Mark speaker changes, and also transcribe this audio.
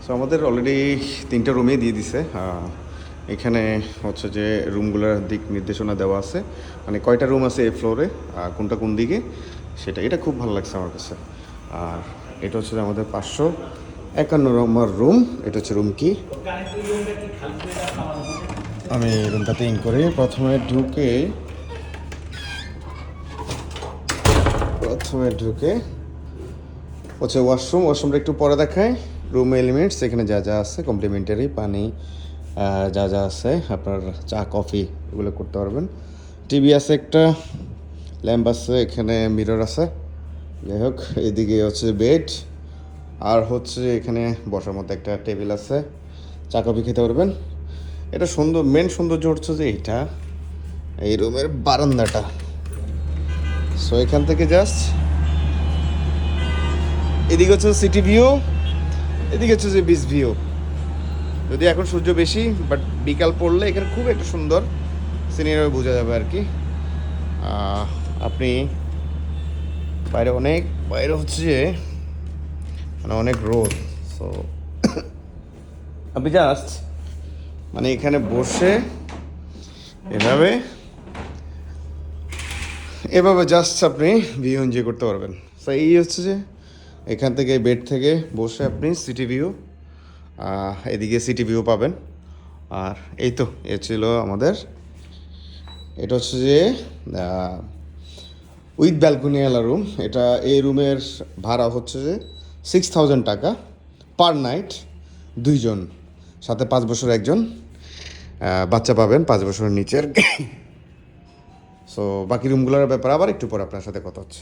Speaker 1: So আমাদের already 3টা রুমে দিয়ে দিছে। এখানে হচ্ছে যে রুমগুলোর দিক নির্দেশনা দেওয়া আছে, মানে কয়টা রুম আছে এই ফ্লোরে, কোনটা কোন দিকে, এটা খুব ভালো লাগছে আমার কাছে। আর এটা হচ্ছে যে আমাদের 551 নম্বর রুম। এটা হচ্ছে রুম কি, আমি রুমটাতে ইন করি। প্রথমে ঢুকে হচ্ছে ওয়াশরুমটা একটু পরে দেখায়। রুম এলিমেন্টস এখানে যা যা আছে কমপ্লিমেন্টারি, পানি যা যা আছে, আপনার চা কফি এগুলো করতে পারবেন। টিভি আছে একটা, ল্যাম্প আছে, এখানে মিরর আছে। যাই হোক, এদিকে হচ্ছে বেড, আর হচ্ছে এখানে বসার মতো একটা টেবিল আছে, চা কফি খেতে পারবেন। এটা মেন সৌন্দর্য হচ্ছে যে এই রুমের বারান্দাটা। সো এখান থেকে জাস্ট এদিকে হচ্ছে সিটি ভিউ, এদিকে হচ্ছে যে বিচ ভিউ। যদি এখন সূর্য বেশি, বাট বিকাল পড়লে এখানে খুব একটা সুন্দর সিনারি বোঝা যাবে আর কি। আপনি বাইরে হচ্ছে যে মানে অনেক রোদ। সো আপনি জাস্ট মানে এখানে বসে এভাবে জাস্ট আপনি ভিউ এনজয় করতে পারবেন। সো এই হচ্ছে যে এখান থেকে বেড থেকে বসে আপনি সিটি ভিউ, এদিকে সিটি ভিউ পাবেন। আর এই তো এ ছিল আমাদের, এটা হচ্ছে যে উইথ ব্যালকনিওয়ালা রুম। এই রুমের ভাড়া হচ্ছে যে 6000 টাকা পার নাইট, 2জন, সাথে 5 বছর একজন বাচ্চা পাবেন 5 বছরের নিচের। সো বাকি রুমগুলোর ব্যাপারে আবার একটু পরে আপনার সাথে কথা হচ্ছে।